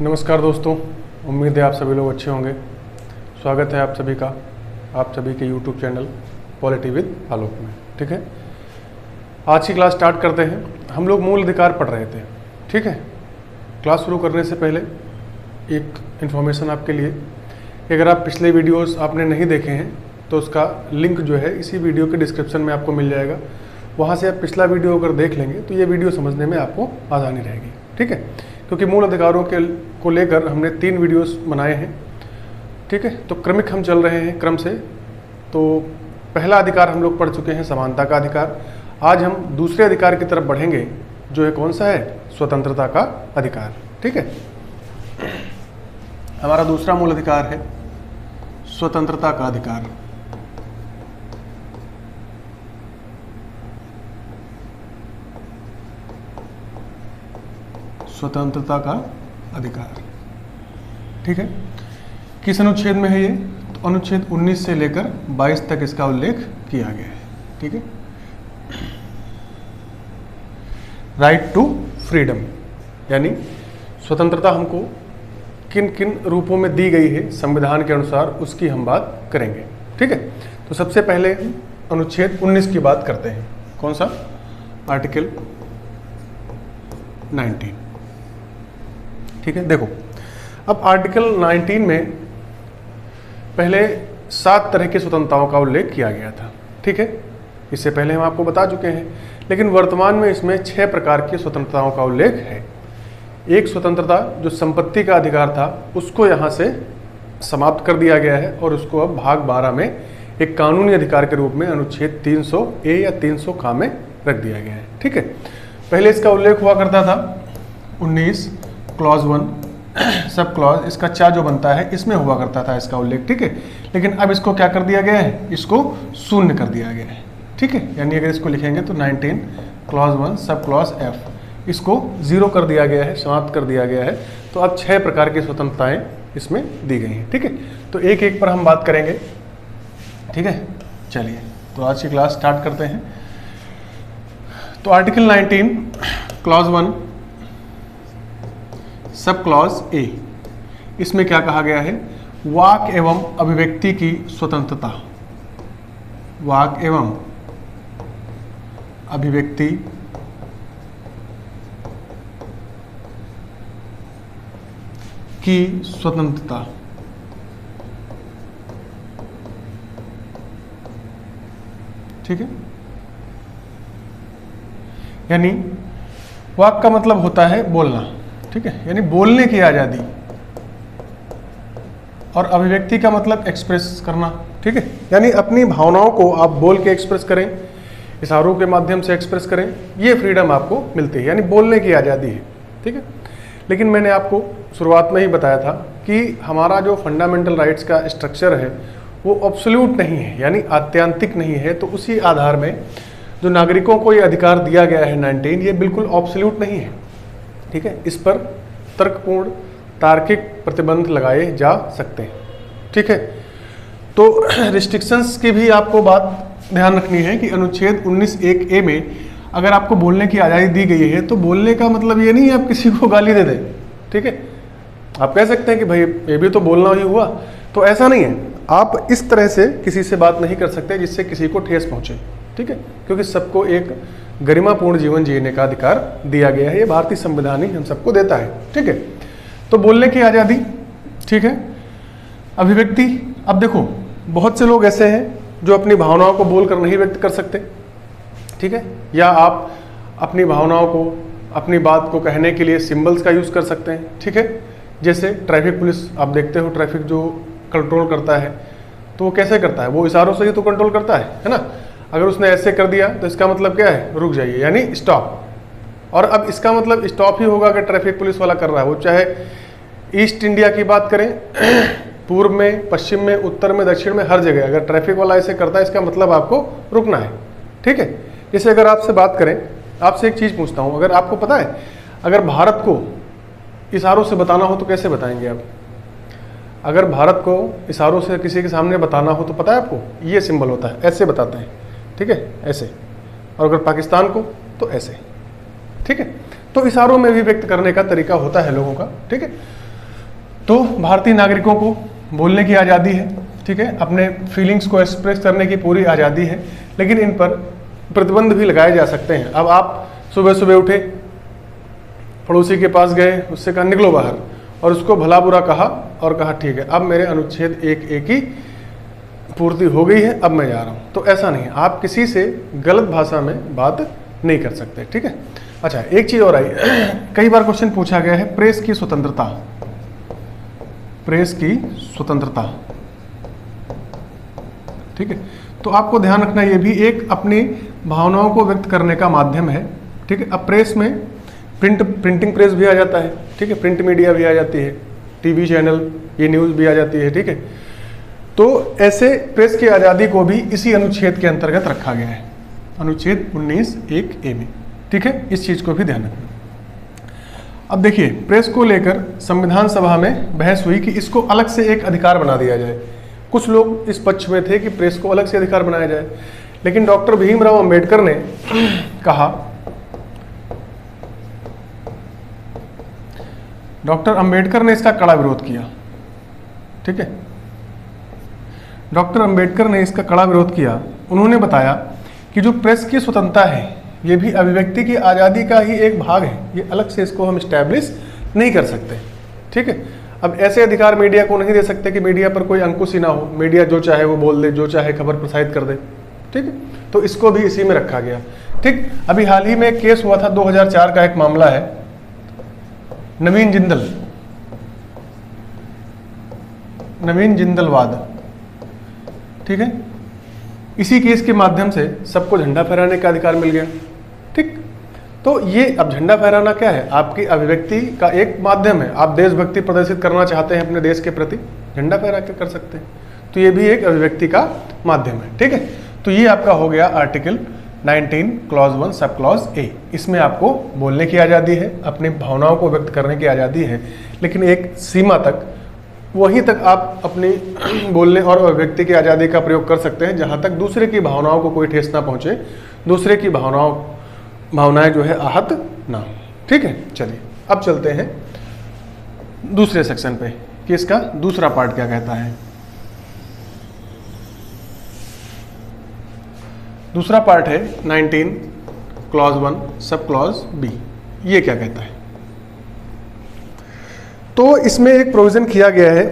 नमस्कार दोस्तों, उम्मीद है आप सभी लोग अच्छे होंगे। स्वागत है आप सभी का आप सभी के YouTube चैनल पॉलिटी विद आलोक में। ठीक है, आज की क्लास स्टार्ट करते हैं। हम लोग मूल अधिकार पढ़ रहे थे। ठीक है, क्लास शुरू करने से पहले एक इन्फॉर्मेशन आपके लिए, अगर आप पिछले वीडियोस आपने नहीं देखे हैं तो उसका लिंक जो है इसी वीडियो के डिस्क्रिप्शन में आपको मिल जाएगा। वहाँ से आप पिछला वीडियो अगर देख लेंगे तो ये वीडियो समझने में आपको आसानी रहेगी। ठीक है, क्योंकि मूल अधिकारों को लेकर हमने 3 वीडियोस बनाए हैं। ठीक है, तो क्रमिक हम चल रहे हैं क्रम से। तो पहला अधिकार हम लोग पढ़ चुके हैं, समानता का अधिकार। आज हम दूसरे अधिकार की तरफ बढ़ेंगे, जो है कौन सा है, स्वतंत्रता का अधिकार। ठीक है, हमारा दूसरा मूल अधिकार है स्वतंत्रता का अधिकार। स्वतंत्रता का अधिकार। ठीक है, किस अनुच्छेद में है ये, तो अनुच्छेद 19 से लेकर 22 तक इसका उल्लेख किया गया है। ठीक है, राइट टू फ्रीडम, यानी स्वतंत्रता हमको किन किन रूपों में दी गई है संविधान के अनुसार, उसकी हम बात करेंगे। ठीक है, तो सबसे पहले अनुच्छेद 19 की बात करते हैं। कौन सा, आर्टिकल 19। ठीक है, देखो अब आर्टिकल 19 में पहले 7 तरह की स्वतंत्रताओं का उल्लेख किया गया था। ठीक है, इससे पहले हम आपको बता चुके हैं, लेकिन वर्तमान में इसमें 6 प्रकार की स्वतंत्रताओं का उल्लेख है। एक स्वतंत्रता जो संपत्ति का अधिकार था, उसको यहाँ से समाप्त कर दिया गया है और उसको अब भाग 12 में एक कानूनी अधिकार के रूप में अनुच्छेद 300A या 300 में रख दिया गया है। ठीक है, पहले इसका उल्लेख हुआ करता था 19 क्लॉज 1 सब क्लॉज, इसका चा जो बनता है इसमें हुआ करता था इसका उल्लेख। ठीक है, लेकिन अब इसको क्या कर दिया गया है, इसको शून्य कर दिया गया है। ठीक है, यानी अगर इसको लिखेंगे तो 19 क्लॉज 1 सब क्लॉज F, इसको 0 कर दिया गया है, समाप्त कर दिया गया है। तो अब 6 प्रकार की स्वतंत्रताएं इसमें दी गई हैं। ठीक है, तो एक एक पर हम बात करेंगे। ठीक है, चलिए तो आज की क्लास स्टार्ट करते हैं। तो article 19 clause 1 sub clause A, इसमें क्या कहा गया है, वाक एवं अभिव्यक्ति की स्वतंत्रता। वाक एवं अभिव्यक्ति की स्वतंत्रता। ठीक है, यानी वाक का मतलब होता है बोलना। ठीक है, यानी बोलने की आज़ादी, और अभिव्यक्ति का मतलब एक्सप्रेस करना। ठीक है, यानी अपनी भावनाओं को आप बोल के एक्सप्रेस करें, इशारों के माध्यम से एक्सप्रेस करें, ये फ्रीडम आपको मिलती है, यानी बोलने की आज़ादी है। ठीक है, लेकिन मैंने आपको शुरुआत में ही बताया था कि हमारा जो फंडामेंटल राइट्स का स्ट्रक्चर है वो एब्सोल्यूट नहीं है, यानी आत्यांतिक नहीं है। तो उसी आधार में जो नागरिकों को ये अधिकार दिया गया है 19, ये बिल्कुल एब्सोल्यूट नहीं है। ठीक है, इस पर तर्कपूर्ण तार्किक प्रतिबंध लगाए जा सकते हैं। ठीक है, तो रिस्ट्रिक्शंस की भी आपको बात ध्यान रखनी है कि अनुच्छेद 19(1)A में अगर आपको बोलने की आज़ादी दी गई है तो बोलने का मतलब ये नहीं है आप किसी को गाली दे दें। ठीक है, आप कह सकते हैं कि भाई ये भी तो बोलना ही हुआ, तो ऐसा नहीं है। आप इस तरह से किसी से बात नहीं कर सकते जिससे किसी को ठेस पहुँचे। ठीक है, क्योंकि सबको एक गरिमापूर्ण जीवन जीने का अधिकार दिया गया है, ये भारतीय संविधान ही हम सबको देता है। ठीक है, तो बोलने की आज़ादी। ठीक है, अभिव्यक्ति, अब देखो बहुत से लोग ऐसे हैं जो अपनी भावनाओं को बोलकर नहीं व्यक्त कर सकते। ठीक है, या आप अपनी भावनाओं को, अपनी बात को कहने के लिए सिंबल्स का यूज़ कर सकते हैं। ठीक है, जैसे ट्रैफिक पुलिस, आप देखते हो ट्रैफिक जो कंट्रोल करता है तो वो कैसे करता है, वो इशारों से ही तो कंट्रोल करता है ना। अगर उसने ऐसे कर दिया तो इसका मतलब क्या है, रुक जाइए, यानी स्टॉप। और अब इसका मतलब स्टॉप ही होगा कि ट्रैफिक पुलिस वाला कर रहा है, वो चाहे ईस्ट इंडिया की बात करें, पूर्व में, पश्चिम में, उत्तर में, दक्षिण में, हर जगह अगर ट्रैफिक वाला ऐसे करता है इसका मतलब आपको रुकना है। ठीक है, जैसे अगर आपसे बात करें, आपसे एक चीज़ पूछता हूँ, अगर आपको पता है अगर भारत को इशारों से बताना हो तो कैसे बताएंगे आप? अगर भारत को इशारों से किसी के सामने बताना हो तो पता है आपको, ये सिंबल होता है, ऐसे बताते हैं। ठीक है, ऐसे। और अगर पाकिस्तान को तो ऐसे। ठीक है, तो इशारों में भी व्यक्त करने का तरीका होता है लोगों का। ठीक है, तो भारतीय नागरिकों को बोलने की आज़ादी है, ठीक है, अपने फीलिंग्स को एक्सप्रेस करने की पूरी आज़ादी है, लेकिन इन पर प्रतिबंध भी लगाए जा सकते हैं। अब आप सुबह सुबह उठे, पड़ोसी के पास गए, उससे कहा निकलो बाहर, और उसको भला बुरा कहा और कहा ठीक है अब मेरे अनुच्छेद 1A की पूर्ति हो गई है, अब मैं जा रहा हूँ, तो ऐसा नहीं है। आप किसी से गलत भाषा में बात नहीं कर सकते, ठीक है। अच्छा, एक चीज़ और आई, कई बार क्वेश्चन पूछा गया है प्रेस की स्वतंत्रता, प्रेस की स्वतंत्रता, ठीक है। तो आपको ध्यान रखना ये भी एक अपनी भावनाओं को व्यक्त करने का माध्यम है, ठीक है। अब प्रेस में प्रिंटिंग प्रेस भी आ जाता है, ठीक है, प्रिंट मीडिया भी आ जाती है, टीवी चैनल, ये न्यूज़ भी आ जाती है, ठीक है। तो ऐसे प्रेस की आज़ादी को भी इसी अनुच्छेद के अंतर्गत रखा गया है, अनुच्छेद 19(1)(a) में, ठीक है। इस चीज़ को भी ध्यान रखना। अब देखिए, प्रेस को लेकर संविधान सभा में बहस हुई कि इसको अलग से एक अधिकार बना दिया जाए। कुछ लोग इस पक्ष में थे कि प्रेस को अलग से अधिकार बनाया जाए, लेकिन डॉक्टर भीमराव अंबेडकर ने कहा, डॉक्टर अंबेडकर ने इसका कड़ा विरोध किया, ठीक है। डॉक्टर अंबेडकर ने इसका कड़ा विरोध किया। उन्होंने बताया कि जो प्रेस की स्वतंत्रता है ये भी अभिव्यक्ति की आज़ादी का ही एक भाग है, ये अलग से इसको हम इस्टेब्लिश नहीं कर सकते, ठीक है। अब ऐसे अधिकार मीडिया को नहीं दे सकते कि मीडिया पर कोई अंकुश ही ना हो, मीडिया जो चाहे वो बोल दे, जो चाहे खबर प्रसारित कर दे, ठीक है। तो इसको भी इसी में रखा गया, ठीक। अभी हाल ही में एक केस हुआ था, 2004 का एक मामला है, नवीन जिंदलवाद, ठीक है। इसी केस के माध्यम से सबको झंडा फहराने का अधिकार मिल गया, ठीक। तो ये अब झंडा फहराना क्या है, आपकी अभिव्यक्ति का एक माध्यम है। आप देशभक्ति प्रदर्शित करना चाहते हैं अपने देश के प्रति, झंडा फहरा के कर सकते हैं, तो ये भी एक अभिव्यक्ति का माध्यम है, ठीक है। तो ये आपका हो गया article 19 clause 1 sub clause A। इसमें आपको बोलने की आज़ादी है, अपनी भावनाओं को व्यक्त करने की आज़ादी है, लेकिन एक सीमा तक, वहीं तक आप अपनी बोलने और अभिव्यक्ति की आज़ादी का प्रयोग कर सकते हैं जहां तक दूसरे की भावनाओं को कोई ठेस ना पहुंचे, दूसरे की भावनाएं जो है आहत ना हो, ठीक है। चलिए अब चलते हैं दूसरे सेक्शन पे कि इसका दूसरा पार्ट क्या कहता है। दूसरा पार्ट है 19 क्लॉज 1 सब क्लॉज B। ये क्या कहता है? तो इसमें एक प्रोविजन किया गया है,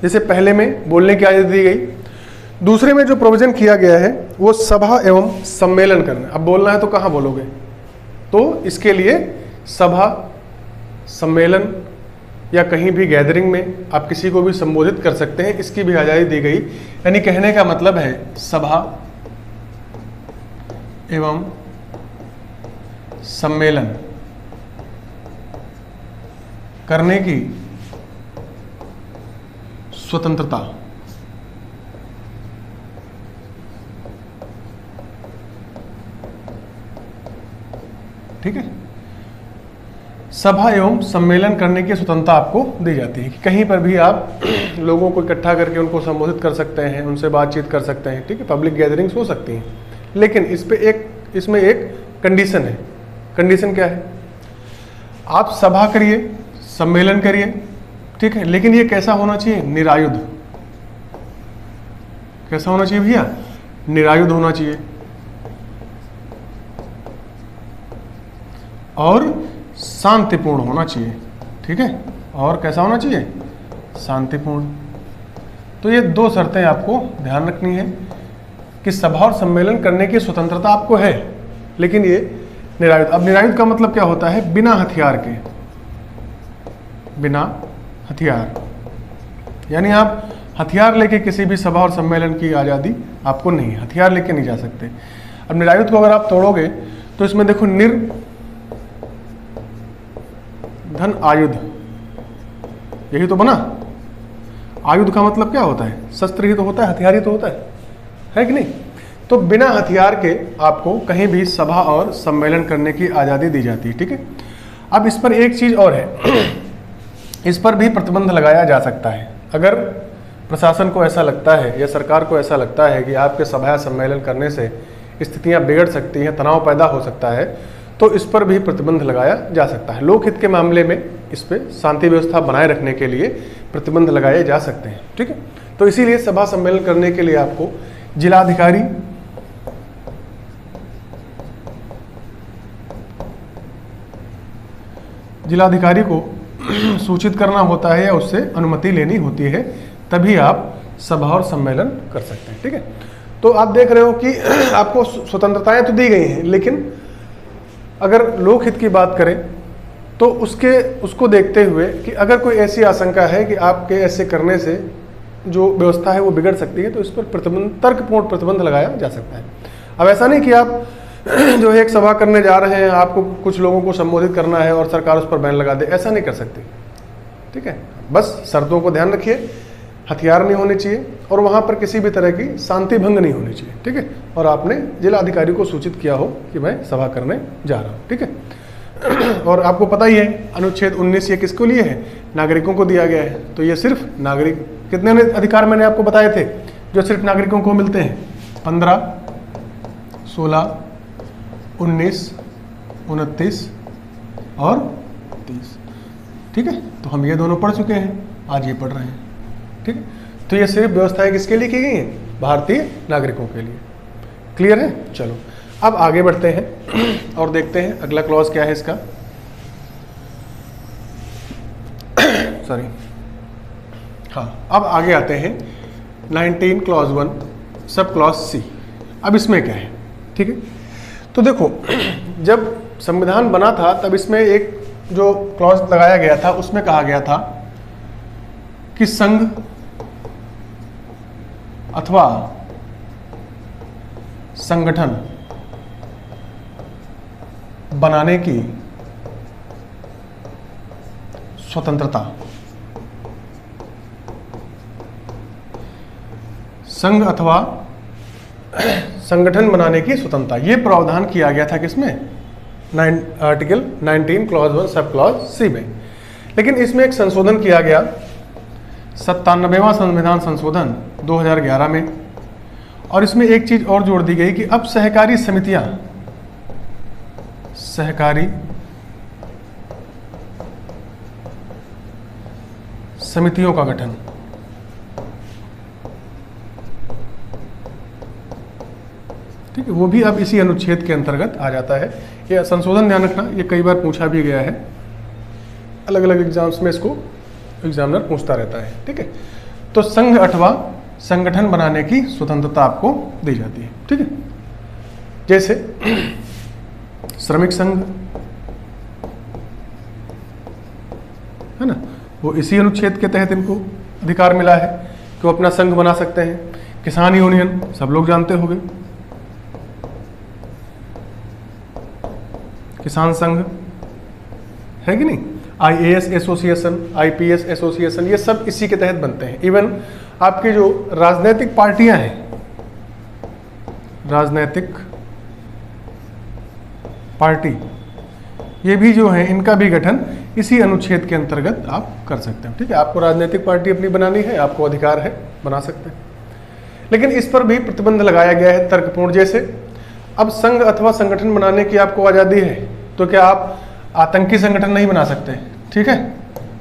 जैसे पहले में बोलने की आज़ादी दी गई, दूसरे में जो प्रोविजन किया गया है वो सभा एवं सम्मेलन करना। अब बोलना है तो कहाँ बोलोगे, तो इसके लिए सभा, सम्मेलन या कहीं भी गैदरिंग में आप किसी को भी संबोधित कर सकते हैं, इसकी भी आज़ादी दी गई। यानी कहने का मतलब है सभा एवं सम्मेलन करने की स्वतंत्रता, ठीक है। सभा एवं सम्मेलन करने की स्वतंत्रता आपको दी जाती है कि कहीं पर भी आप लोगों को इकट्ठा करके उनको संबोधित कर सकते हैं, उनसे बातचीत कर सकते हैं, ठीक है। पब्लिक गैदरिंग्स हो सकती हैं, लेकिन इसमें एक कंडीशन है। कंडीशन क्या है? आप सभा करिए, सम्मेलन करिए, ठीक है, लेकिन ये कैसा होना चाहिए? निरायुध। कैसा होना चाहिए भैया? निरायुध होना चाहिए और शांतिपूर्ण होना चाहिए, ठीक है। और कैसा होना चाहिए? शांतिपूर्ण। तो ये दो शर्तें आपको ध्यान रखनी है कि सभा और सम्मेलन करने की स्वतंत्रता आपको है, लेकिन ये निरायुध। अब निरायुध का मतलब क्या होता है? बिना हथियार के, बिना हथियार। यानी आप हथियार लेके किसी भी सभा और सम्मेलन की आज़ादी आपको नहीं है, हथियार लेके नहीं जा सकते। अब निरायुध को अगर आप तोड़ोगे तो इसमें देखो धन आयुध, यही तो बना। आयुध का मतलब क्या होता है? शस्त्र ही तो होता है, हथियार ही तो होता है कि नहीं? तो बिना हथियार के आपको कहीं भी सभा और सम्मेलन करने की आज़ादी दी जाती है, ठीक है। अब इस पर एक चीज़ और है, इस पर भी प्रतिबंध लगाया जा सकता है। अगर प्रशासन को ऐसा लगता है या सरकार को ऐसा लगता है कि आपके सभा या सम्मेलन करने से स्थितियां बिगड़ सकती हैं, तनाव पैदा हो सकता है, तो इस पर भी प्रतिबंध लगाया जा सकता है। लोकहित के मामले में इस पे शांति व्यवस्था बनाए रखने के लिए प्रतिबंध लगाए जा सकते हैं। ठीक है, तो इसीलिए सभा सम्मेलन करने के लिए आपको जिलाधिकारी को सूचित करना होता है या उससे अनुमति लेनी होती है, तभी आप सभा और सम्मेलन कर सकते हैं। ठीक है, तो आप देख रहे हो कि आपको स्वतंत्रताएं तो दी गई हैं, लेकिन अगर लोकहित की बात करें तो उसको देखते हुए कि अगर कोई ऐसी आशंका है कि आपके ऐसे करने से जो व्यवस्था है वो बिगड़ सकती है, तो इस पर तर्कपूर्ण प्रतिबंध लगाया जा सकता है। अब ऐसा नहीं कि आप जो है एक सभा करने जा रहे हैं, आपको कुछ लोगों को संबोधित करना है और सरकार उस पर बैन लगा दे, ऐसा नहीं कर सकती। ठीक है, बस शर्तों को ध्यान रखिए, हथियार नहीं होने चाहिए और वहाँ पर किसी भी तरह की शांति भंग नहीं होनी चाहिए। ठीक है, और आपने जिला अधिकारी को सूचित किया हो कि मैं सभा करने जा रहा हूँ। ठीक है, और आपको पता ही है अनुच्छेद 19 ये किसको लिए है? नागरिकों को दिया गया है। तो ये सिर्फ नागरिक, कितने अधिकार मैंने आपको बताए थे जो सिर्फ नागरिकों को मिलते हैं? 15, 16, 19, 29 और 30। ठीक है, तो हम ये दोनों पढ़ चुके हैं, आज ये पढ़ रहे हैं। ठीक है, तो ये सिर्फ व्यवस्थाएं किसके लिए की गई हैं? भारतीय नागरिकों के लिए। क्लियर है? चलो अब आगे बढ़ते हैं और देखते हैं अगला क्लॉज क्या है इसका। सॉरी, हाँ, अब आगे आते हैं 19 क्लॉज 1 सब क्लॉज सी। अब इसमें क्या है? ठीक है, तो देखो जब संविधान बना था तब इसमें एक जो क्लॉज लगाया गया था उसमें कहा गया था कि संघ अथवा संगठन बनाने की स्वतंत्रता, संघ अथवा संगठन बनाने की स्वतंत्रता, ये प्रावधान किया गया था किसमें? Article 19 clause 1 sub clause C में। लेकिन इसमें एक संशोधन किया गया 97वां संविधान संशोधन 2011 में, और इसमें एक चीज और जोड़ दी गई कि अब सहकारी समितियों का गठन ठीक है, वो भी अब इसी अनुच्छेद के अंतर्गत आ जाता है। ये संशोधन ध्यान रखना, ये कई बार पूछा भी गया है, अलग अलग एग्जाम्स में इसको एग्जामिनर पूछता रहता है। ठीक है, तो संघ अथवा संगठन बनाने की स्वतंत्रता आपको दी जाती है। ठीक है, जैसे श्रमिक संघ है ना, वो इसी अनुच्छेद के तहत इनको अधिकार मिला है कि वो अपना संघ बना सकते हैं। किसान यूनियन सब लोग जानते होंगे, किसान संघ है कि नहीं, IAS एसोसिएशन, IPS एसोसिएशन, ये सब इसी के तहत बनते हैं। इवन आपकी जो राजनीतिक पार्टियां हैं, राजनीतिक पार्टी, ये भी जो है इनका भी गठन इसी अनुच्छेद के अंतर्गत आप कर सकते हैं। ठीक है, आपको राजनीतिक पार्टी अपनी बनानी है, आपको अधिकार है, बना सकते हैं। लेकिन इस पर भी प्रतिबंध लगाया गया है तर्कपूर्ण। जैसे अब संघ अथवा संगठन बनाने की आपको आज़ादी है, तो क्या आप आतंकी संगठन नहीं बना सकते? ठीक है,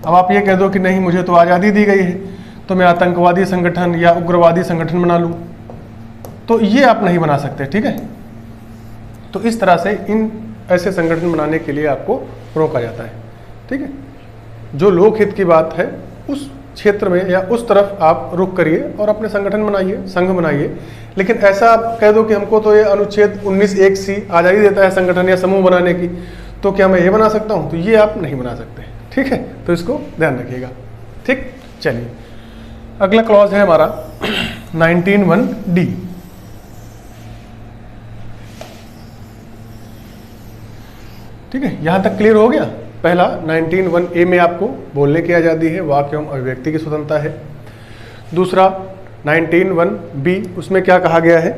अब आप ये कह दो कि नहीं मुझे तो आज़ादी दी गई है तो मैं आतंकवादी संगठन या उग्रवादी संगठन बना लूँ, तो ये आप नहीं बना सकते। ठीक है, तो इस तरह से इन ऐसे संगठन बनाने के लिए आपको रोका जाता है। ठीक है, जो लोकहित की बात है उस क्षेत्र में या उस तरफ आप रुख करिए और अपने संगठन बनाइए, संघ बनाइए। लेकिन ऐसा आप कह दो कि हमको तो ये अनुच्छेद 19(1)(c) आज़ादी देता है संगठन या समूह बनाने की, तो क्या मैं ये बना सकता हूँ? तो ये आप नहीं बना सकते। ठीक है, तो इसको ध्यान रखिएगा। ठीक, चलिए अगला क्लॉज है हमारा 19(1)(d). ठीक है, यहां तक क्लियर हो गया। पहला 19(1)(a) में आपको बोलने की आज़ादी है, वाक एवं अभिव्यक्ति की स्वतंत्रता है। दूसरा 19(1)(b), उसमें क्या कहा गया है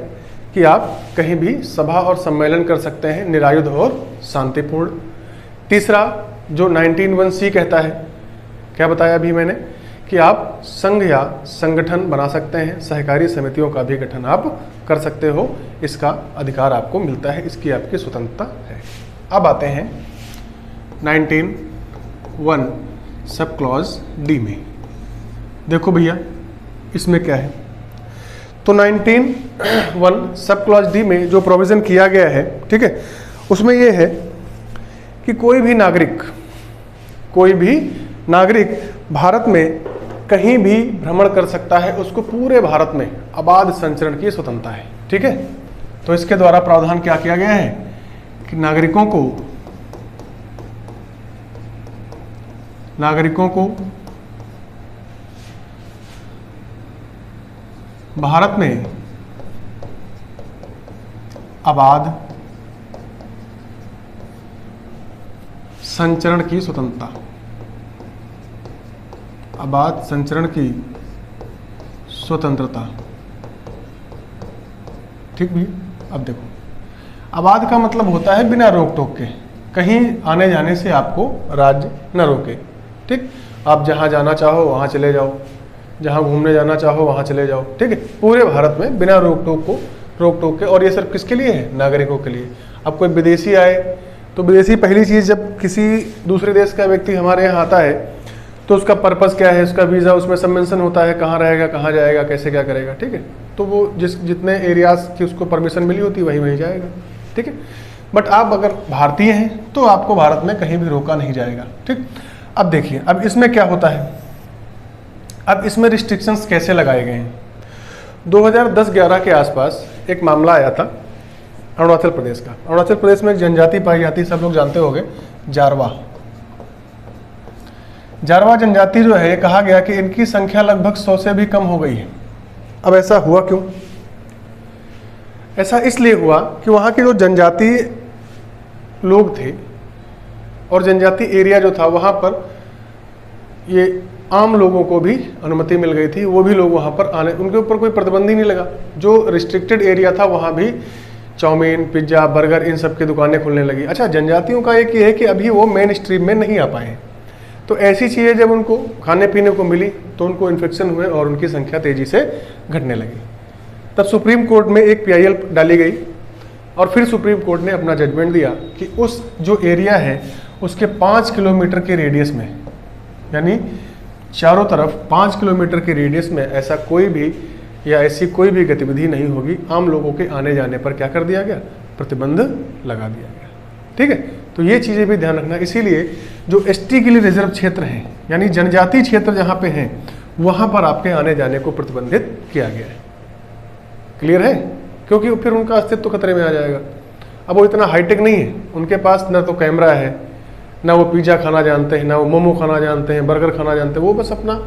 कि आप कहीं भी सभा और सम्मेलन कर सकते हैं निरायुध और शांतिपूर्ण। तीसरा जो 19(1)(c) कहता है, क्या बताया अभी मैंने, कि आप संघ या संगठन बना सकते हैं, सहकारी समितियों का भी गठन आप कर सकते हो, इसका अधिकार आपको मिलता है, इसकी आपकी स्वतंत्रता है। अब आते हैं 19(2)(d). 1 सब क्लॉज डी में। देखो भैया इसमें क्या है, तो 19(1) सब क्लॉज डी में जो प्रोविजन किया गया है, ठीक है, उसमें ये है कि कोई भी नागरिक भारत में कहीं भी भ्रमण कर सकता है, उसको पूरे भारत में अबाध संचरण की स्वतंत्रता है, ठीक है। तो इसके द्वारा प्रावधान क्या किया गया है कि नागरिकों को भारत में अबाध संचरण की स्वतंत्रता, अबाध संचरण की स्वतंत्रता, ठीक भी। अब देखो अबाध का मतलब होता है बिना रोक टोक के, कहीं आने जाने से आपको राज्य न रोके, ठीक। आप जहाँ जाना चाहो वहाँ चले जाओ, जहाँ घूमने जाना चाहो वहाँ चले जाओ, ठीक है, पूरे भारत में बिना रोक टोक के। और ये सिर्फ किसके लिए है? नागरिकों के लिए। अब कोई विदेशी आए तो विदेशी पहली चीज़, जब किसी दूसरे देश का व्यक्ति हमारे यहाँ आता है तो उसका पर्पस क्या है, उसका वीज़ा, उसमें सब मेंशन होता है, कहाँ रहेगा, कहाँ जाएगा, कैसे क्या करेगा, ठीक है। तो वो जितने एरियाज की उसको परमिशन मिली होती है वहीं जाएगा, ठीक है। बट आप अगर भारतीय हैं तो आपको भारत में कहीं भी रोका नहीं जाएगा, ठीक। अब देखिए अब इसमें क्या होता है, अब इसमें रिस्ट्रिक्शंस कैसे लगाए गए हैं। 2010-11 के आसपास एक मामला आया था अरुणाचल प्रदेश का। अरुणाचल प्रदेश में एक जनजाति पाई जाती है, सब लोग जानते होंगे, जारवा जनजाति जो है, कहा गया कि इनकी संख्या लगभग 100 से भी कम हो गई है। अब ऐसा हुआ क्यों? ऐसा इसलिए हुआ कि वहाँ के जो जनजाति लोग थे और जनजाति एरिया जो था वहाँ पर ये आम लोगों को भी अनुमति मिल गई थी, वो भी लोग वहाँ पर आने, उनके ऊपर कोई प्रतिबंध ही नहीं लगा। जो रिस्ट्रिक्टेड एरिया था वहाँ भी चाउमीन, पिज्ज़ा, बर्गर, इन सब की दुकानें खुलने लगी। अच्छा, जनजातियों का एक ये है कि अभी वो मेन स्ट्रीम में नहीं आ पाए, तो ऐसी चीज़ें जब उनको खाने पीने को मिली तो उनको इन्फेक्शन हुए और उनकी संख्या तेज़ी से घटने लगी। तब सुप्रीम कोर्ट में एक PIL डाली गई और फिर सुप्रीम कोर्ट ने अपना जजमेंट दिया कि उस जो एरिया है उसके 5 किलोमीटर के रेडियस में, यानी चारों तरफ 5 किलोमीटर के रेडियस में ऐसा कोई भी या ऐसी कोई भी गतिविधि नहीं होगी। आम लोगों के आने जाने पर क्या कर दिया गया? प्रतिबंध लगा दिया गया, ठीक है। तो ये चीज़ें भी ध्यान रखना। इसीलिए जो ST के लिए रिजर्व क्षेत्र हैं, यानी जनजातीय क्षेत्र जहाँ पे हैं, वहाँ पर आपके आने जाने को प्रतिबंधित किया गया है। क्लियर है? क्योंकि फिर उनका अस्तित्व खतरे में आ जाएगा। अब वो इतना हाईटेक नहीं है, उनके पास न तो कैमरा है, ना वो पिज़्ज़ा खाना जानते हैं, ना वो मोमो खाना जानते हैं, बर्गर खाना जानते हैं। वो बस अपना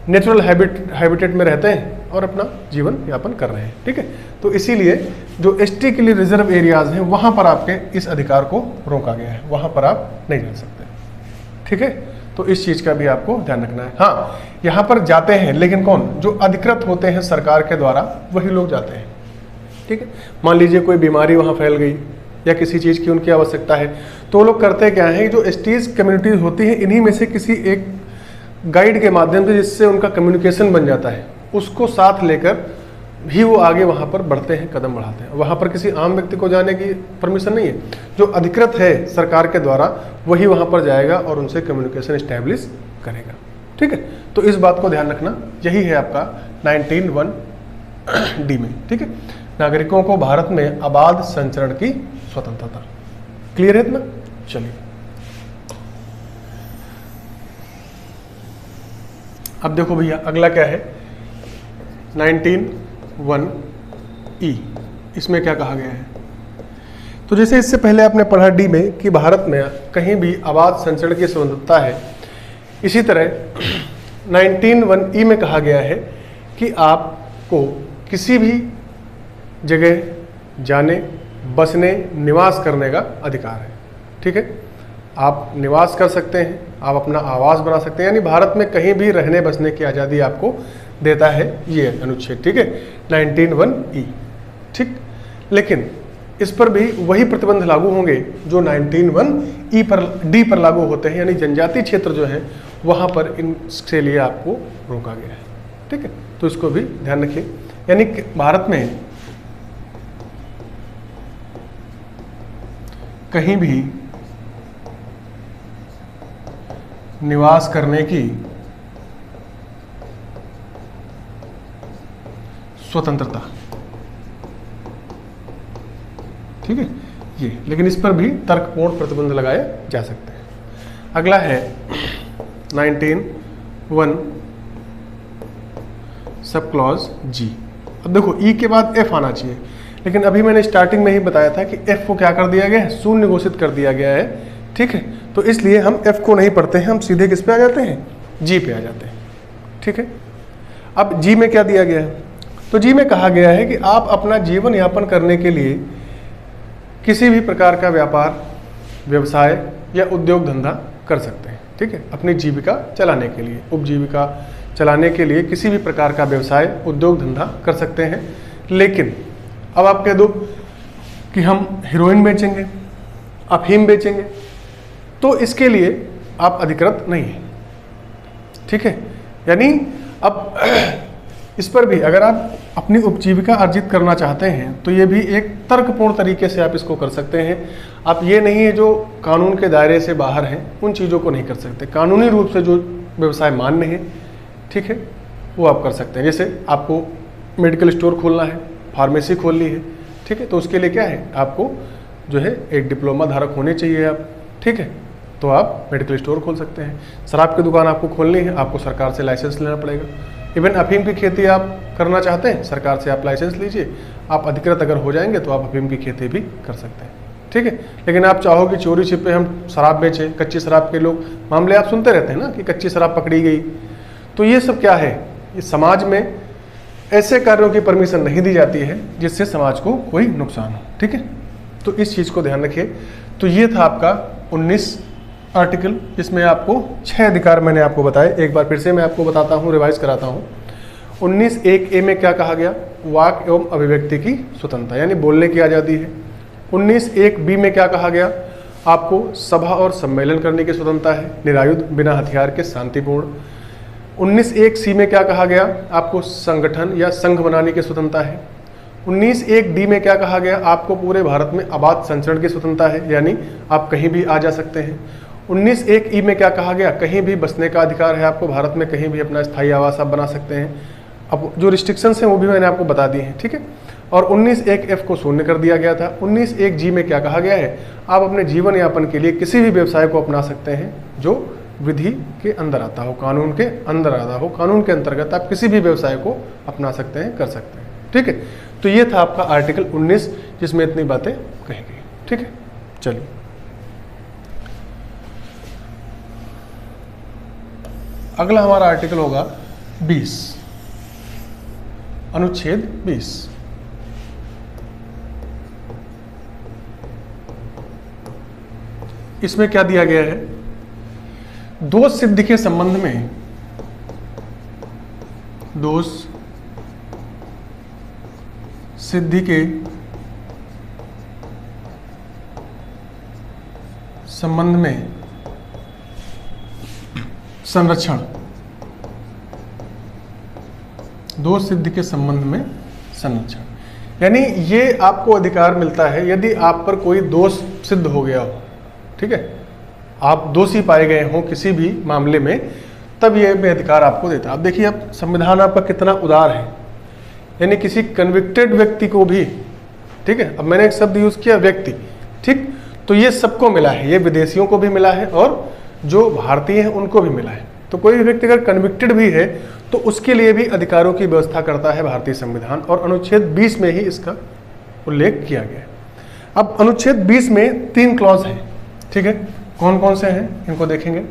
नेचुरल हैबिटेट में रहते हैं और अपना जीवन यापन कर रहे हैं, ठीक है। तो इसीलिए जो ST के लिए रिजर्व एरियाज हैं वहाँ पर आपके इस अधिकार को रोका गया है, वहाँ पर आप नहीं जा सकते, ठीक है। तो इस चीज़ का भी आपको ध्यान रखना है। हाँ, यहाँ पर जाते हैं लेकिन कौन? जो अधिकृत होते हैं सरकार के द्वारा, वही लोग जाते हैं, ठीक है। मान लीजिए कोई बीमारी वहाँ फैल गई या किसी चीज़ की उनकी आवश्यकता है, तो लोग करते क्या हैं, जो STs कम्युनिटीज़ होती हैं, इन्हीं में से किसी एक गाइड के माध्यम से, जिससे उनका कम्युनिकेशन बन जाता है, उसको साथ लेकर भी वो आगे वहाँ पर बढ़ते हैं, कदम बढ़ाते हैं। वहाँ पर किसी आम व्यक्ति को जाने की परमिशन नहीं है, जो अधिकृत है सरकार के द्वारा वही वहाँ पर जाएगा और उनसे कम्युनिकेशन इस्टेब्लिश करेगा, ठीक है। तो इस बात को ध्यान रखना, यही है आपका 19(1) में, ठीक है। नागरिकों को भारत में अबाध संचरण की स्वतंत्रता। क्लियर है इतना? चलिए अब देखो भैया अगला क्या है, 19(1)E। इसमें क्या कहा गया है? तो जैसे इससे पहले आपने पढ़ा D में कि भारत में कहीं भी अबाध संचरण की स्वतंत्रता है, इसी तरह 19(1)E में कहा गया है कि आपको किसी भी जगह जाने, बसने, निवास करने का अधिकार है, ठीक है। आप निवास कर सकते हैं, आप अपना आवास बना सकते हैं, यानी भारत में कहीं भी रहने बसने की आज़ादी आपको देता है ये अनुच्छेद, ठीक है, 19(1)E, ठीक। लेकिन इस पर भी वही प्रतिबंध लागू होंगे जो 19(1)E पर D पर लागू होते हैं, यानी जनजातीय क्षेत्र जो है वहाँ पर इनके लिए आपको रोका गया है, ठीक है। तो इसको भी ध्यान रखिए, यानी भारत में कहीं भी निवास करने की स्वतंत्रता। ठीक है ये, लेकिन इस पर भी तर्कपूर्ण प्रतिबंध लगाए जा सकते हैं। अगला है 19(1) सब क्लॉज जी। अब देखो ई के बाद एफ आना चाहिए, लेकिन अभी मैंने स्टार्टिंग में ही बताया था कि एफ को क्या कर दिया गया है, शून्य घोषित कर दिया गया है। ठीक है, तो इसलिए हम एफ को नहीं पढ़ते हैं, हम सीधे किस पे आ जाते हैं, जी पे आ जाते हैं। ठीक है, अब जी में क्या दिया गया है, तो जी में कहा गया है कि आप अपना जीवन यापन करने के लिए किसी भी प्रकार का व्यापार, व्यवसाय या उद्योग धंधा कर सकते हैं। ठीक है, अपनी जीविका चलाने के लिए, उपजीविका चलाने के लिए किसी भी प्रकार का व्यवसाय, उद्योग धंधा कर सकते हैं। लेकिन अब आप कह दो कि हम हेरोइन बेचेंगे, अफीम बेचेंगे, तो इसके लिए आप अधिकृत नहीं हैं। ठीक है, यानी अब इस पर भी अगर आप अपनी उपजीविका अर्जित करना चाहते हैं तो ये भी एक तर्कपूर्ण तरीके से आप इसको कर सकते हैं। आप ये नहीं है जो कानून के दायरे से बाहर हैं उन चीज़ों को नहीं कर सकते। कानूनी रूप से जो व्यवसाय मान्य है, ठीक है, वो आप कर सकते हैं। जैसे आपको मेडिकल स्टोर खोलना है, फार्मेसी खोलनी है, ठीक है, तो उसके लिए क्या है, आपको जो है एक डिप्लोमा धारक होने चाहिए आप। ठीक है, तो आप मेडिकल स्टोर खोल सकते हैं। शराब की दुकान आपको खोलनी है, आपको सरकार से लाइसेंस लेना पड़ेगा। इवन अफीम की खेती आप करना चाहते हैं, सरकार से आप लाइसेंस लीजिए, आप अधिकृत अगर हो जाएंगे तो आप अफीम की खेती भी कर सकते हैं। ठीक है, लेकिन आप चाहो कि चोरी छिपे हम शराब बेचें, कच्ची शराब के लोग मामले आप सुनते रहते हैं ना कि कच्ची शराब पकड़ी गई, तो ये सब क्या है, इस समाज में ऐसे कार्यों की परमिशन नहीं दी जाती है जिससे समाज को कोई नुकसान हो। ठीक है, तो इस चीज़ को ध्यान रखिए। तो ये था आपका 19 आर्टिकल, जिसमें आपको 6 अधिकार मैंने आपको बताए। एक बार फिर से मैं आपको बताता हूँ, रिवाइज कराता हूँ। 19(1) में क्या कहा गया, वाक एवं अभिव्यक्ति की स्वतंत्रता, यानी बोलने की आज़ादी है। 19(1) में क्या कहा गया, आपको सभा और सम्मेलन करने की स्वतंत्रता है, निरायुध, बिना हथियार के, शांतिपूर्ण। 19(1) में क्या कहा गया, आपको संगठन या संघ बनाने की स्वतंत्रता है। 19(1) में क्या कहा गया, आपको पूरे भारत में आबाद संचरण की स्वतंत्रता है, यानी आप कहीं भी आ जा सकते हैं। 19(1) में क्या कहा गया, कहीं भी बसने का अधिकार है आपको, भारत में कहीं भी अपना स्थायी आवास आप बना सकते हैं। अब जो रिस्ट्रिक्शंस हैं वो भी मैंने आपको बता दिए हैं। ठीक है, और 19(1) को शून्य कर दिया गया था। 19(1) में क्या कहा गया है, आप अपने जीवन यापन के लिए किसी भी व्यवसाय को अपना सकते हैं जो विधि के अंदर आता हो, कानून के अंदर आता हो, कानून के अंतर्गत आप किसी भी व्यवसाय को अपना सकते हैं, कर सकते हैं। ठीक है, तो ये था आपका आर्टिकल 19 जिसमें इतनी बातें कही गई। ठीक है, चलिए अगला हमारा आर्टिकल होगा 20, अनुच्छेद 20। इसमें क्या दिया गया है, दोष सिद्धि के संबंध में, दोष सिद्धि के संबंध में संरक्षण, दोष सिद्धि के संबंध में संरक्षण, यानी ये आपको अधिकार मिलता है यदि आप पर कोई दोष सिद्ध हो गया हो। ठीक है, आप दोषी पाए गए हों किसी भी मामले में, तब ये अधिकार आपको देता है। अब देखिए, अब संविधान आपका कितना उदार है, यानी किसी कन्विक्टेड व्यक्ति को भी, ठीक है, अब मैंने एक शब्द यूज किया व्यक्ति, ठीक, तो ये सबको मिला है, ये विदेशियों को भी मिला है और जो भारतीय हैं उनको भी मिला है। तो कोई भी व्यक्ति अगर कन्विक्टेड भी है तो उसके लिए भी अधिकारों की व्यवस्था करता है भारतीय संविधान, और अनुच्छेद 20 में ही इसका उल्लेख किया गया है। अब अनुच्छेद 20 में 3 क्लॉज हैं। ठीक है, कौन कौन से हैं इनको देखेंगे।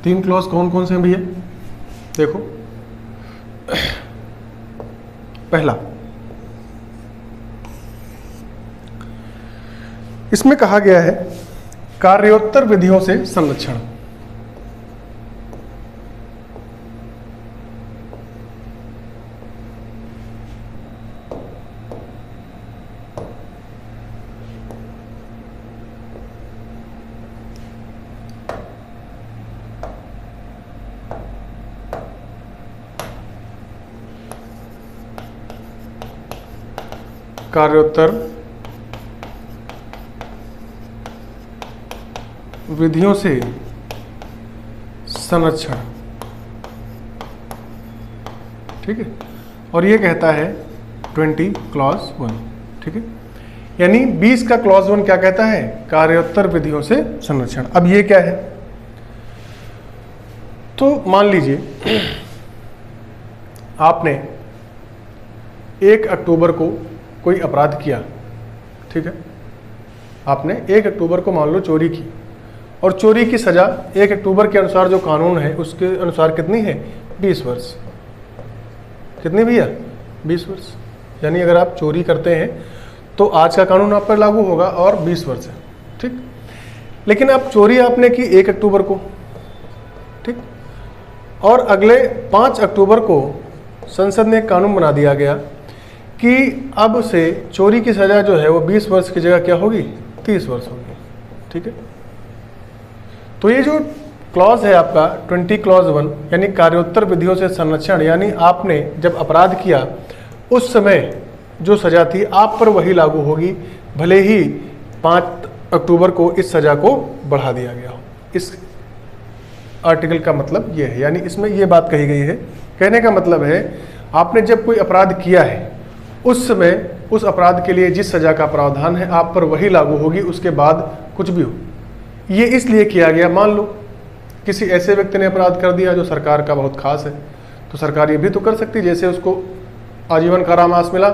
तीन क्लॉज कौन कौन से हैं भैया, देखो। पहला, इसमें कहा गया है कार्योत्तर विधियों से संरक्षण। कार्योत्तर विधियों से संरक्षण, ठीक है। और ये कहता है 20 क्लॉज 1, ठीक है। यानी 20 का क्लॉज 1 क्या कहता है? कार्योत्तर विधियों से संरक्षण। अब ये क्या है? तो मान लीजिए आपने 1 अक्टूबर को कोई अपराध किया, ठीक है। आपने 1 अक्टूबर को मान लो चोरी की, और चोरी की सजा 1 अक्टूबर के अनुसार जो कानून है उसके अनुसार कितनी है? 20 वर्ष। कितनी भैया? 20 वर्ष। यानी अगर आप चोरी करते हैं तो आज का कानून आप पर लागू होगा और 20 वर्ष है, ठीक। लेकिन अब चोरी आपने की 1 अक्टूबर को, ठीक, और अगले 5 अक्टूबर को संसद ने एक कानून बना दिया गया कि अब से चोरी की सजा जो है वो 20 वर्ष की जगह क्या होगी? 30 वर्ष होगी, ठीक है। तो ये जो क्लॉज है आपका 20 क्लॉज 1 यानी कार्योत्तर विधियों से संरक्षण, यानी आपने जब अपराध किया उस समय जो सजा थी आप पर वही लागू होगी, भले ही 5 अक्टूबर को इस सजा को बढ़ा दिया गया हो। इस आर्टिकल का मतलब ये है, यानी इसमें ये बात कही गई है। कहने का मतलब है आपने जब कोई अपराध किया है उस समय उस अपराध के लिए जिस सजा का प्रावधान है आप पर वही लागू होगी, उसके बाद कुछ भी हो। ये इसलिए किया गया, मान लो किसी ऐसे व्यक्ति ने अपराध कर दिया जो सरकार का बहुत खास है, तो सरकार ये भी तो कर सकती, जैसे उसको आजीवन कारावास मिला,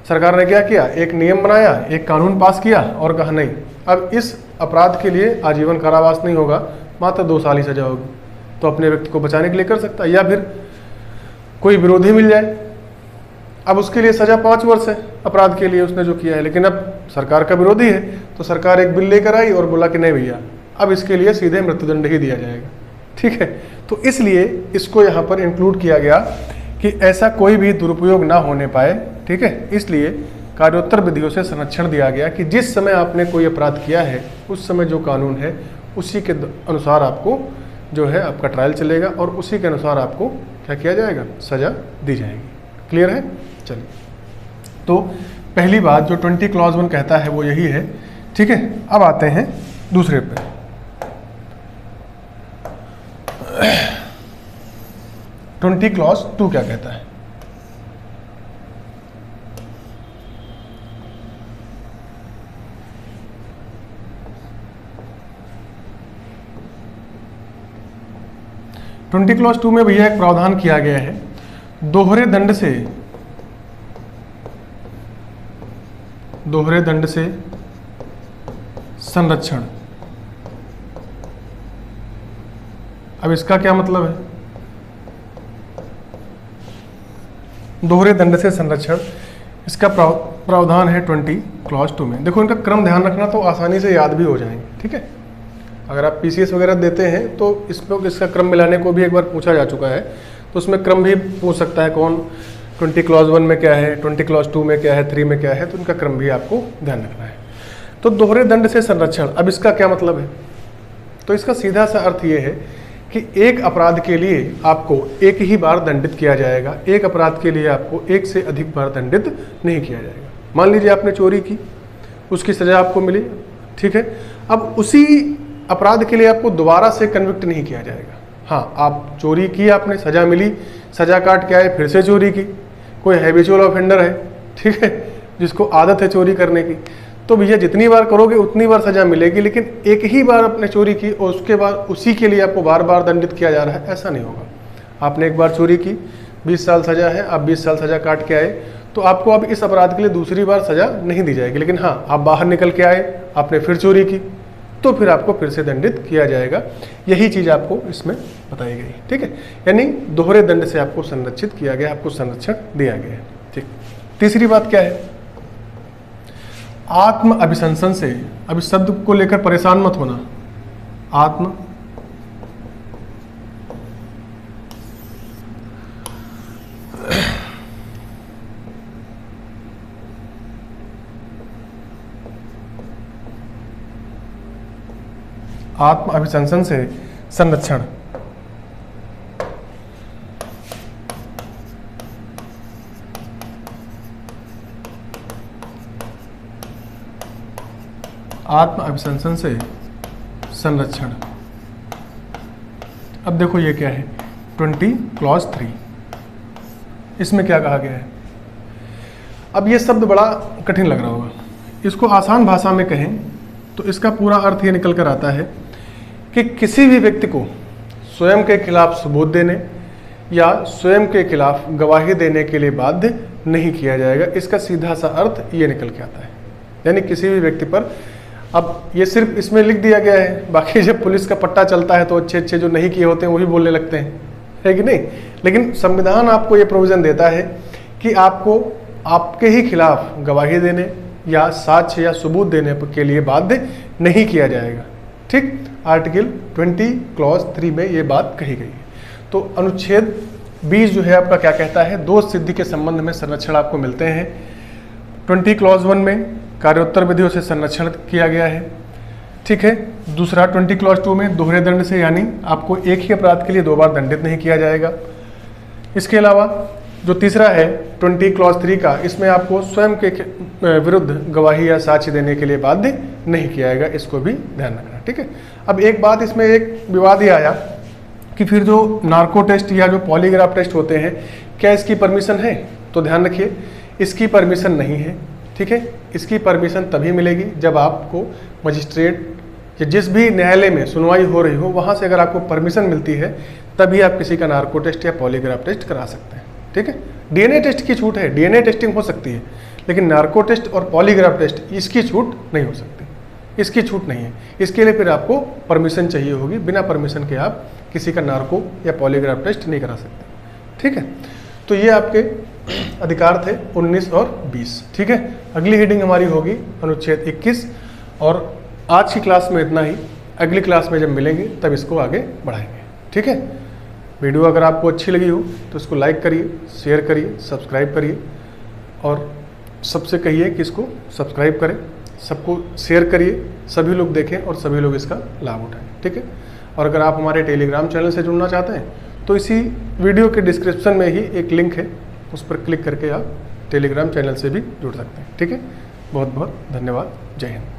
सरकार ने क्या किया? एक नियम बनाया, एक कानून पास किया और कहा नहीं, अब इस अपराध के लिए आजीवन कारावास नहीं होगा, मात्र 2 साल ही सजा होगी। तो अपने व्यक्ति को बचाने के लिए कर सकता है। या फिर कोई विरोधी मिल जाए, अब उसके लिए सजा 5 वर्ष है अपराध के लिए उसने जो किया है, लेकिन अब सरकार का विरोधी है तो सरकार एक बिल लेकर आई और बोला कि नहीं भैया अब इसके लिए सीधे मृत्युदंड ही दिया जाएगा, ठीक है। तो इसलिए इसको यहाँ पर इंक्लूड किया गया कि ऐसा कोई भी दुरुपयोग ना होने पाए, ठीक है। इसलिए कार्योत्तर विधियों से संरक्षण दिया गया कि जिस समय आपने कोई अपराध किया है उस समय जो कानून है उसी के अनुसार आपको जो है आपका ट्रायल चलेगा और उसी के अनुसार आपको क्या किया जाएगा? सजा दी जाएगी। क्लियर है? चलिए, तो पहली बात जो 20 क्लॉज 1 कहता है वो यही है, ठीक है। अब आते हैं दूसरे पे। ट्वेंटी क्लॉज 2 क्या कहता है? ट्वेंटी क्लॉज 2 में भैया एक प्रावधान किया गया है, दोहरे दंड से संरक्षण। अब इसका क्या मतलब है? दोहरे दंड से संरक्षण, इसका प्रावधान है 20 क्लॉज 2 में। देखो इनका क्रम ध्यान रखना तो आसानी से याद भी हो जाएंगे, ठीक है। अगर आप पीसीएस वगैरह देते हैं तो इसका क्रम मिलाने को भी एक बार पूछा जा चुका है, तो उसमें क्रम भी पूछ सकता है कौन 20 क्लॉज 1 में क्या है, 20 क्लॉज 2 में क्या है, 3 में क्या है, तो इनका क्रम भी आपको ध्यान रखना है। तो दोहरे दंड से संरक्षण, अब इसका क्या मतलब है? तो इसका सीधा सा अर्थ ये है कि एक अपराध के लिए आपको एक ही बार दंडित किया जाएगा, एक अपराध के लिए आपको एक से अधिक बार दंडित नहीं किया जाएगा। मान लीजिए आपने चोरी की, उसकी सजा आपको मिली, ठीक है। अब उसी अपराध के लिए आपको दोबारा से कन्विक्ट नहीं किया जाएगा। हाँ, आप चोरी की, आपने सजा मिली, सजा काट के आए, फिर से चोरी की, कोई हैबिचुअल ऑफेंडर है, ठीक है, जिसको आदत है चोरी करने की, तो भैया जितनी बार करोगे उतनी बार सजा मिलेगी। लेकिन एक ही बार आपने चोरी की और उसके बाद उसी के लिए आपको बार बार दंडित किया जा रहा है, ऐसा नहीं होगा। आपने एक बार चोरी की, 20 साल सजा है, आप 20 साल सजा काट के आए, तो आपको अब इस अपराध के लिए दूसरी बार सजा नहीं दी जाएगी। लेकिन हाँ, आप बाहर निकल के आए, आपने फिर चोरी की, तो फिर आपको फिर से दंडित किया जाएगा। यही चीज़ आपको इसमें बताई गई, ठीक है। यानी दोहरे दंड से आपको संरक्षित किया गया, आपको संरक्षण दिया गया है, ठीक। तीसरी बात क्या है? आत्म अभिशंसन से। अब इस शब्द को लेकर परेशान मत होना, आत्म आत्म अभिशंसन से संरक्षण। आत्म अभिशंसन से संरक्षण। अब देखो ये क्या है, 20 क्लॉज 3, इसमें क्या कहा गया है। अब ये शब्द बड़ा कठिन लग रहा होगा, इसको आसान भाषा में कहें तो इसका पूरा अर्थ ये निकल कर आता है कि किसी भी व्यक्ति को स्वयं के खिलाफ सबूत देने या स्वयं के खिलाफ गवाही देने के लिए बाध्य नहीं किया जाएगा। इसका सीधा सा अर्थ ये निकल के आता है, यानी किसी भी व्यक्ति पर, अब ये सिर्फ इसमें लिख दिया गया है, बाकी जब पुलिस का पट्टा चलता है तो अच्छे अच्छे जो नहीं किए होते हैं वही बोलने लगते हैं, है कि नहीं। लेकिन संविधान आपको ये प्रोविज़न देता है कि आपको आपके ही खिलाफ गवाही देने या साक्ष्य या सबूत देने के लिए बाध्य नहीं किया जाएगा। ठीक, आर्टिकल 20 क्लॉज 3 में ये बात कही गई है। तो अनुच्छेद 20 जो है आपका क्या कहता है, दोष सिद्धि के संबंध में संरक्षण आपको मिलते हैं। 20 क्लॉज 1 में कार्योत्तर विधियों से संरक्षण किया गया है। ठीक है, दूसरा 20 क्लॉज 2 में दोहरे दंड से, यानी आपको एक ही अपराध के लिए 2 बार दंडित नहीं किया जाएगा। इसके अलावा जो तीसरा है 20 क्लॉज 3 का, इसमें आपको स्वयं के विरुद्ध गवाही या साक्ष्य देने के लिए बाध्य नहीं किया जाएगा, इसको भी ध्यान रखना। ठीक है, अब एक बात इसमें एक विवाद ही आया कि फिर जो नार्को टेस्ट या जो पॉलीग्राफ टेस्ट होते हैं, क्या इसकी परमिशन है? तो ध्यान रखिए, इसकी परमिशन नहीं है। ठीक है, इसकी परमिशन तभी मिलेगी जब आपको मजिस्ट्रेट या जिस भी न्यायालय में सुनवाई हो रही हो वहाँ से अगर आपको परमिशन मिलती है तभी आप किसी का नार्को टेस्ट या पॉलीग्राफ टेस्ट करा सकते हैं। ठीक है, डीएनए टेस्ट की छूट है, डीएनए टेस्टिंग हो सकती है, लेकिन नार्को टेस्ट और पॉलीग्राफ टेस्ट इसकी छूट नहीं हो सकती, इसकी छूट नहीं है। इसके लिए फिर आपको परमिशन चाहिए होगी, बिना परमिशन के आप किसी का नार्को या पॉलीग्राफ टेस्ट नहीं करा सकते। ठीक है, तो ये आपके अधिकार थे 19 और 20। ठीक है, अगली हेडिंग हमारी होगी अनुच्छेद 21, और आज की क्लास में इतना ही। अगली क्लास में जब मिलेंगे तब इसको आगे बढ़ाएंगे। ठीक है, वीडियो अगर आपको अच्छी लगी हो तो इसको लाइक करिए, शेयर करिए, सब्सक्राइब करिए, और सबसे कहिए कि इसको सब्सक्राइब करें, सबको शेयर करिए, सभी लोग देखें और सभी लोग इसका लाभ उठाएं। ठीक है, और अगर आप हमारे टेलीग्राम चैनल से जुड़ना चाहते हैं तो इसी वीडियो के डिस्क्रिप्शन में ही एक लिंक है, उस पर क्लिक करके आप टेलीग्राम चैनल से भी जुड़ सकते हैं। ठीक है, बहुत बहुत धन्यवाद। जय हिंद।